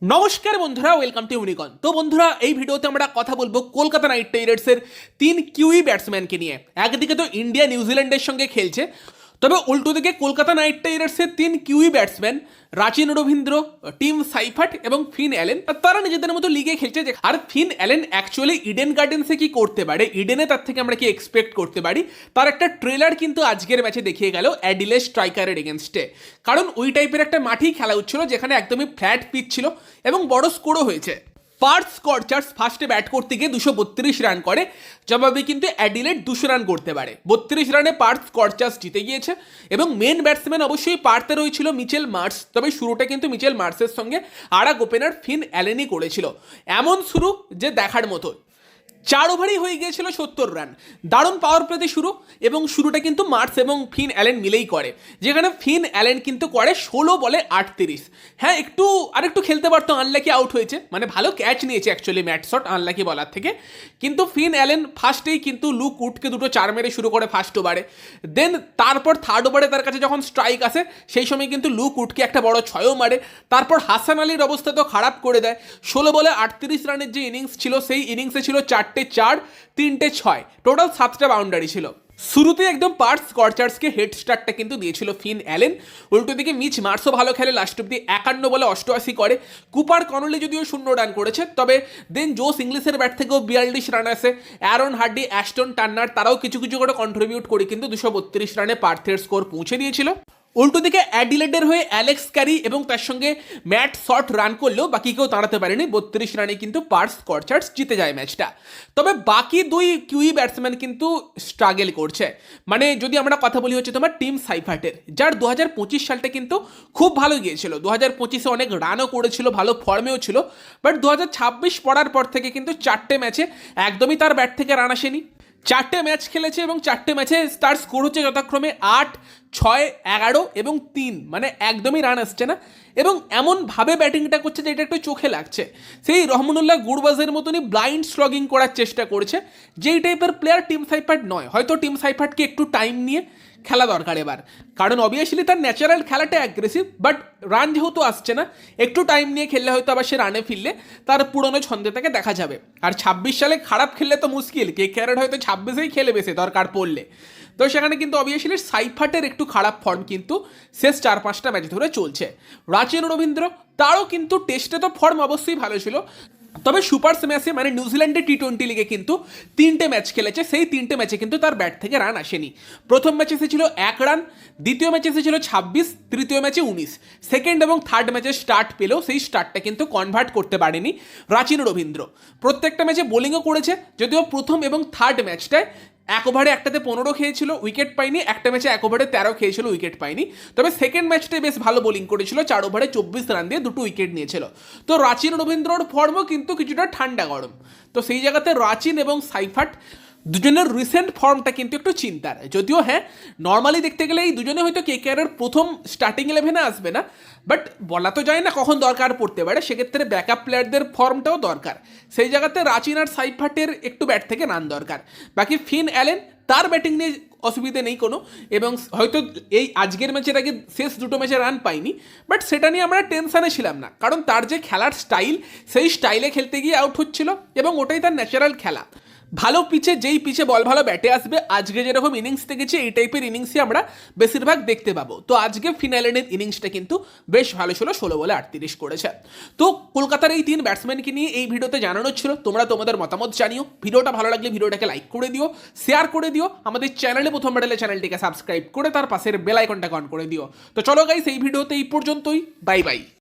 নমস্কার বন্ধুরা, welcome to unicorn. তো বন্ধুরা, এই ভিডিওতে আমরা কথা বলবো কলকাতা নাইট রাইডার্সের তিন কিউই ব্যাটসম্যানকে নিয়ে। একদিকে তো ইন্ডিয়া নিউজিল্যান্ডের সঙ্গে খেলছে, তবে উল্টো দিকে কলকাতা নাইট রাইডার্সের তিন Kiwi batsman Rachin Ravindra, Tim Seifert এবং ফিন অ্যালেন, তারা নিজেদের মতো লিগে খেলছে। আর ফিন অ্যালেন অ্যাকচুয়ালি ইডেন গার্ডেন্সে কি করতে পারে, ইডেনে তার থেকে আমরা কি এক্সপেক্ট করতে পারি, তার একটা ট্রেলার কিন্তু আজকের ম্যাচে দেখিয়ে গেল অ্যাডিলেড স্ট্রাইকারের এগেনস্টে। কারণ ওই টাইপের একটা মাঠেই খেলা হচ্ছিল যেখানে একদমই ফ্ল্যাট পিচ ছিল এবং বড় স্কোরও হয়েছে। পার্থ স্করচার্স ফার্স্টে ব্যাট করতে গিয়ে 232 রান করে, জবাবে কিন্তু অ্যাডিলেড 200 রান করতে পারে। 32 রানে পার্থ স্করচার্স জিতে গিয়েছে এবং মেন ব্যাটসম্যান অবশ্যই পার্থের হয়েছিল মিচেল মার্স, তবে শুরুটা কিন্তু মিচেল মার্সের সঙ্গে আরেক ওপেনার ফিন অ্যালেনই করেছিল। এমন শুরু যে দেখার মতো। 4 ওভারই হয়ে গিয়েছিল 70 রান, দারুণ পাওয়ার প্লেতে শুরু, এবং শুরুটা কিন্তু মার্স এবং ফিন অ্যালেন মিলেই করে, যেখানে ফিন অ্যালেন কিন্তু করে 16 বলে 38। হ্যাঁ, আরেকটু খেলতে পারতো, আনলাকি আউট হয়েছে, মানে ভালো ক্যাচ নিয়েছে অ্যাকচুয়ালি ম্যাট শট, আনলাকি বলার থেকে। কিন্তু ফিন অ্যালেন ফার্স্টেই কিন্তু লুক উডকে দুটো 4 মেরে শুরু করে ফার্স্ট ওভারে। দেন তারপর থার্ড ওভারে তার কাছে যখন স্ট্রাইক আসে সেই সময় কিন্তু লুক উডকে একটা বড় 6ও মারে। তারপর হাসান আলীর অবস্থা তো খারাপ করে দেয়। 16 বলে 38 রানের যে ইনিংস ছিল, সেই ইনিংসে ছিল 4টে 4, 3টে 6, টোটাল 7টা বাউন্ডারি ছিল। শুরুতে একদম পার্থ স্করচার্সকে হেড স্টার্টটা কিন্তু দিয়েছিল ফিন অ্যালেন। উল্টো দিকে মিচ মার্সও ভালো খেলে, লাস্ট অব্দি 51 বলে 88 করে। কুপার কনলি যদিও 0 রান করেছে, তবে দেন জোস ইংলিশের ব্যাট থেকেও 42 রান আসে। অ্যারন হার্ডি, অ্যাস্টন টার্নার, তারাও কিছু কিছু করে কন্ট্রিবিউট করে কিন্তু 232 রানে পার্থের স্কোর পৌঁছে দিয়েছিল। উল্টো দিকে অ্যাডিলেডের হয়ে অ্যালেক্স ক্যারি এবং তার সঙ্গে ম্যাট শর্ট রান করলেও বাকি কেউ দাঁড়াতে পারেনি। 32 রানে কিন্তু পার্থ স্করচার্স জিতে যায় ম্যাচটা। তবে বাকি দুই কিউই ব্যাটসম্যান কিন্তু স্ট্রাগল করছে। মানে যদি আমরা কথা বলি হচ্ছে তোমার টিম সাইফাটের, যার 2025 সালটা কিন্তু খুব ভালো গিয়েছিল। 2025-এ অনেক রানও করেছিল, ভালো ফর্মেও ছিল। বাট 2026 পড়ার পর থেকে কিন্তু 4টে ম্যাচে একদমই তার ব্যাট থেকে রান আসেনি। 4টে ম্যাচ খেলেছে এবং 4টে ম্যাচে তার স্কোর হচ্ছে যথাক্রমে 8, 6, 11 এবং 3, মানে একদমই রান আসছে না। এবং এমনভাবে ব্যাটিংটা করছে যে এটা একটু চোখে লাগছে। সেই রহমানুল্লাহ গুরবাজের মতনই ব্লাইন্ড স্লগিং করার চেষ্টা করছে, যেই টাইপের প্লেয়ার টিম সাইফাট নয়। হয়তো টিম সাইফাটকে একটু টাইম নিয়ে খেলা দরকার এবার, কারণ অবভিয়াসলি তার ন্যাচারাল খেলাটা অ্যাগ্রেসিভ, বাট রান যেহেতু আসছে না, একটু টাইম নিয়ে খেললে হয়তো আবার সে রানে ফিরলে তার পুরনো ছন্দে থেকে দেখা যাবে। আর 26 সালে খারাপ খেললে তো মুশকিল, KKR হয়তো 26-এই খেলে বেশি দরকার পড়লে। তো সেখানে কিন্তু অবভিয়াসলি সাইফাটের একটু খারাপ ফর্ম কিন্তু শেষ 4-5টা ম্যাচ ধরে চলছে। রাচিন রবীন্দ্র, তারও কিন্তু টেস্টে তো ফর্ম অবশ্যই ভালো ছিল, তবে সুপার স্ম্যাশে মানে নিউজিল্যান্ডের T20 লিগে কিন্তু 3টে ম্যাচ খেলেছে, সেই 3টে ম্যাচে কিন্তু তার ব্যাট থেকে রান আসেনি। প্রথম ম্যাচে এসেছিল 1 রান, দ্বিতীয় ম্যাচে এসেছিল 26, তৃতীয় ম্যাচে 19। সেকেন্ড এবং থার্ড ম্যাচে স্টার্ট পেলেও সেই স্টার্টটা কিন্তু কনভার্ট করতে পারেনি রাচিন রবীন্দ্র। প্রত্যেকটা ম্যাচে বোলিংও করেছে, যদিও প্রথম এবং থার্ড ম্যাচটায় 1 ওভারে একটাতে 15 খেয়েছিল, উইকেট পায়নি। একটা ম্যাচে 1 ওভারে 13 খেয়েছিল, উইকেট পায়নি। তবে সেকেন্ড ম্যাচটায় বেশ ভালো বোলিং করেছিল, 4 ওভারে 24 রান দিয়ে 2টো উইকেট নিয়েছিল। তো রাচিন রবীন্দ্রর ফর্মও কিন্তু কিছুটা ঠান্ডা গরম। তো সেই জায়গাতে রাচিন এবং সাইফাট দুজনের রিসেন্ট ফর্মটা কিন্তু একটু চিন্তার। যদিও হ্যাঁ, নর্মালি দেখতে গেলে এই দুজনে হয়তো KKR প্রথম স্টার্টিং 11-এ আসবে না, বাট বলা তো যায় না কখন দরকার পড়তে পারে, সেক্ষেত্রে ব্যাকআপ প্লেয়ারদের ফর্মটাও দরকার। সেই জায়গাতে রাচিন আর সাইফাটের একটু ব্যাট থেকে রান দরকার। বাকি ফিন অ্যালেন, তার ব্যাটিং নিয়ে অসুবিধে নেই কোনো, এবং হয়তো এই আজকের ম্যাচের আগে শেষ 2টো ম্যাচে রান পাইনি, বাট সেটা নিয়ে আমরা টেনশানে ছিলাম না, কারণ তার যে খেলার স্টাইল, সেই স্টাইলে খেলতে গিয়ে আউট হচ্ছিল এবং ওটাই তার ন্যাচারাল খেলা। ভালো পিচে, যেই পিচে বল ভালো ব্যাটে আসবে, আজকে যেরকম ইনিংস দেখেছি এই টাইপের ইনিংসই আমরা বেশিরভাগ দেখতে পাবো। তো আজকে ফিনালেনের ইনিংসটা কিন্তু বেশ ভালো ছিল, 16 বলে 38 করেছে। তো কলকাতার এই 3 ব্যাটসম্যানকে নিয়ে এই ভিডিওতে জানানো ছিল। তোমরা তোমাদের মতামত জানিও। ভিডিওটা ভালো লাগলে ভিডিওটাকে লাইক করে দিও, শেয়ার করে দিও। আমাদের চ্যানেলে প্রথম বারেলে চ্যানেলটিকে সাবস্ক্রাইব করে তার পাশের বেল আইকনটাকে অন করে দিও। তো চলো গাইস, এই ভিডিওতে এই পর্যন্তই। Bye bye.